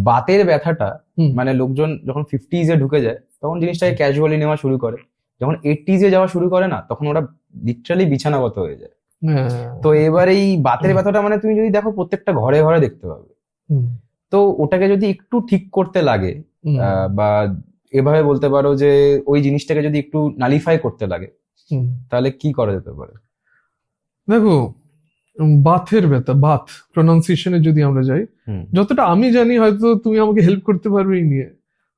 বাতের ব্যথাটা মানে লোকজন যখন 50s এ ঢুকে যায় তখন জিনিসটাকে ক্যাজুয়ালি নেওয়া শুরু করে, যখন 80s এ যাওয়া শুরু করে না তখন ওরা লিটারালি বিছানাগত হয়ে যায়। তো এবার এই বাতের ব্যথাটা মানে তুমি যদি দেখো প্রত্যেকটা ঘরে ঘরে দেখতে পাবে। তো ওটাকে যদি একটু ঠিক করতে লাগে বা এভাবে বলতে পারো যে ওই জিনিসটাকে যদি একটু নালিফাই করতে লাগে, তাহলে কি করা যেতে পারে? দেখো, বাথের ব্যথা, বাথ প্রনাউন্সিয়েশনে যদি আমরা যাই, যতটা আমি জানি হয়তো তুমি আমাকে হেল্প করতে পারবে এই নিয়ে।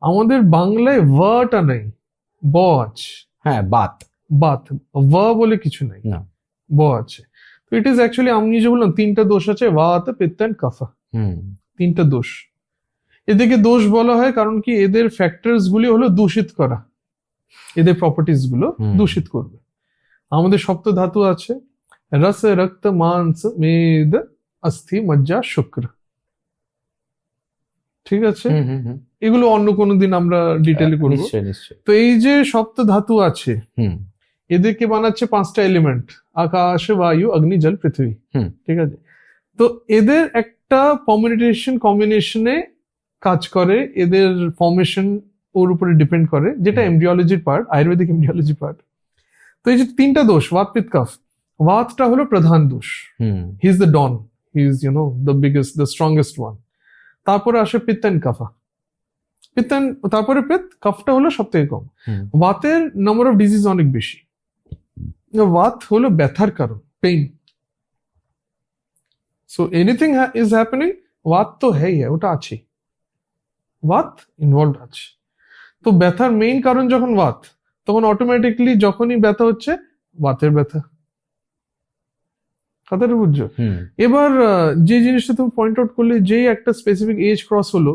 আমাদের বাংলায় ওয়াটা নাই, ব আছে। হ্যাঁ, বাত বাথ, ওয়া বলে কিছু নাই, না, ব আছে। তো ইট ইজ অ্যাকচুয়ালি, আমি যে বললাম 3টা দোষ আছে, বাত, পিত্ত এন্ড কাফা, 3টা দোষ। এদেরকে দোষ বলা হয় কারণ কি এদের ফ্যাক্টরস গুলি হলো দূষিত করা, এদের প্রপার্টিজ গুলো দূষিত করবে। আমাদের সপ্ত ধাতু আছে, রস, রক্ত, মাংস, মেদ, অস্থি, মজ্জা, শুক্র। ঠিক আছে, এগুলো অন্য কোনো দিন আমরা ডিটেলে করবো। তো এই যে সপ্ত ধাতু আছে, এদেরকে বানাচ্ছে 5টা এলিমেন্ট, আকাশ, বায়ু, অগ্নি, জল, পৃথিবী। ঠিক আছে, তো এদের একটা কম্বিনেশনে কাজ করে, এদের ফর্মেশন ওর উপরে ডিপেন্ড করে, যেটা এমব্রিওলজির পার্ট, আয়ুর্বেদিক এমব্রিওলজি পার্ট। তো এই যে 3টা দোষ, বাত, পিত্ত, কফ, বাতটা হলো প্রধান দোষ, he is the don, he is the biggest, the strongest one. তারপরে আসে পিত্ত এন্ড কাফা, তারপরে পিত্ত, কফটা হলো সব থেকে কম। বাতের নাম্বার অফ ডিজিজ অনেক বেশি। বাত হলো ব্যথার কারণ, pain. So anything is happening, Baat তো হ্যাঁ, ওটা আছে, বাত ইনভলভ আছে। তো ব্যথার মেইন কারণ যখন বাত, তখন অটোমেটিকলি যখনই ব্যথা হচ্ছে, বাতের ব্যথা। কথাটা বুঝছো? এবার যে জিনিসটা তুমি পয়েন্ট আউট করলে, যেই একটা স্পেসিফিক এজ ক্রস হলো,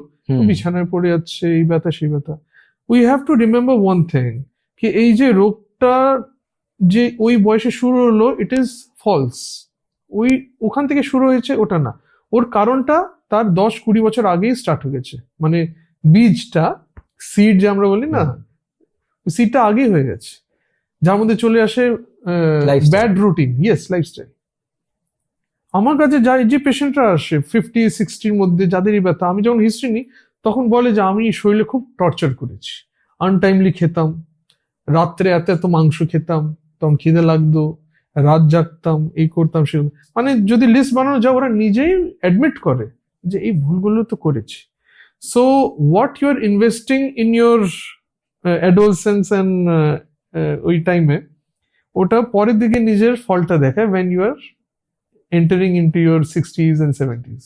বিছানায় পড়ে যাচ্ছে, এই ব্যথা সেই ব্যথা, we have to remember one thing, কি এই যে রোগটা যে ওই বয়সে শুরু হলো, ইট ইজ ফলস। ওখান থেকে শুরু হয়েছে ওটা না, ওর কারণটা তার 10-20 বছর আগেই স্টার্ট হয়ে গেছে। মানে বীজটা, সিড যে আমরা বলি না, সিডটা আগেই হয়ে গেছে, যার মধ্যে চলে আসে ব্যাড রুটিন, ইয়েস, লাইফস্টাইল। আমার কাছে যে পেশেন্টরা আসে 50-60-র মধ্যে, যাদেরই ব্যথা, আমি যখন হিস্ট্রি নিই তখন বলে যে আমি শরীরে খুব টর্চার করেছি, আনটাইমলি খেতাম, রাত্রে এত মাংস খেতাম, তখন খিদে লাগতো, রাত জাগতাম, এই করতাম সে, মানে যদি লিস্ট বানানো যায়, ওরা নিজেই অ্যাডমিট করে যে এই ভুলগুলো তো করেছি। So what you are investing in your adolescence and ওই টাইমে, ওটা পরের দিকে নিজের ফলটা দেখায় when you are entering into your 60s and 70s.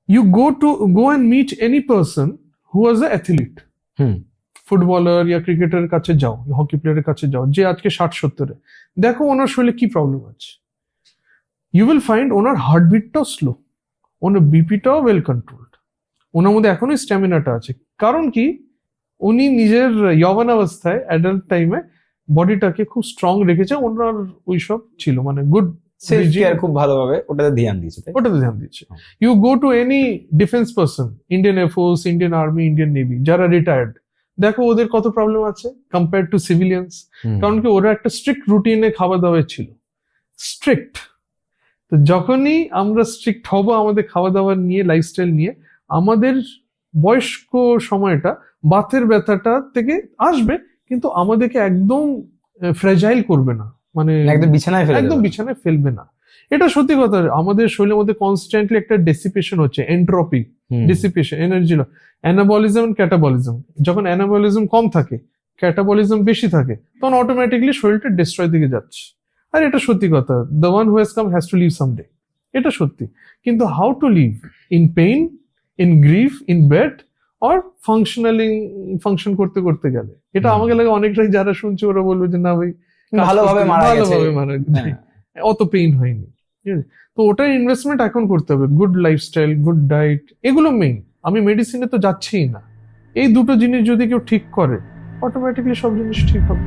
You go and meet any person who was an athlete, footballer ইয়া ক্রিকেটারের কাছে যাও, হকি প্লেয়ারের কাছে যাও, যে আজকে 60-70-এ, দেখো ওনার শরীরে কি প্রবলেম আছে। ইউ উইল ফাইন্ড ওনার হার্টবিটটাও স্লো, ওনার বিপিটাও ওয়েল কন্ট্রোলড, ওনার মধ্যে এখনো স্ট্যামিনাটা আছে। কারণ কি, উনি নিজের যৌবনাবস্থায়, অ্যাডাল্ট টাইমে বডিটাকে খুব স্ট্রং রেখেছে, ওনার ওইসব ছিল, মানে গুড সেলফ কেয়ার খুব ভালোভাবে ওটাতে ধ্যান দিচ্ছে। You go to any defence person, Indian air force, Indian army, Indian navy, যারা রিটায়ার্ড, দেখো ওদের কত প্রবলেম আছে কম্পেয়ার টু সিভিলিয়ান্স। কারণ কি ওরা একটা স্ট্রিক্ট রুটিনে খাওয়া দাওয়া ছিল, স্ট্রিক্ট। তো যখনই আমরা স্ট্রিক্ট হব আমাদের খাওয়া দাওয়া নিয়ে, লাইফস্টাইল নিয়ে, আমাদের বয়স্ক সময়টা বাতের ব্যথাটা থেকে আসবে, কিন্তু আমাদেরকে একদম ফ্রেজাইল করবে না, মানে একদম বিছানায় ফেলবে না। এটা সত্যি কথা। আমাদের শরীরের মধ্যে কনস্ট্যান্টলি একটা ডেসিপেশন হচ্ছে, entropy, dissipation, energy, anabolism and catabolism. যখন অ্যানাবলিজম কম থাকে, ক্যাটাবলিজম বেশি থাকে, তখন অটোমেটিকলি শরীরটা ডিস্ট্রয় দিকে যাচ্ছে। আর এটা সত্যি কথা, the one who has come has to leave someday, এটা সত্যি। কিন্তু how to live in pain, in grief, in bed, or function করতে করতে গেলে, এটা আমাকে লাগে অনেকটাই যারা শুনছে ওরা বলবে যে না ভাই ভালোভাবে মারা গেছে, অত পেইন হয়নি। তো ওটার ইনভেস্টমেন্ট এখন করতে হবে, গুড লাইফস্টাইল, গুড ডায়েট, এগুলো মেইন। আমি মেডিসিনে তো যাচ্ছিই না, এই দুটো জিনিস যদি কেউ ঠিক করে, অটোমেটিকলি সব জিনিস ঠিক হবে।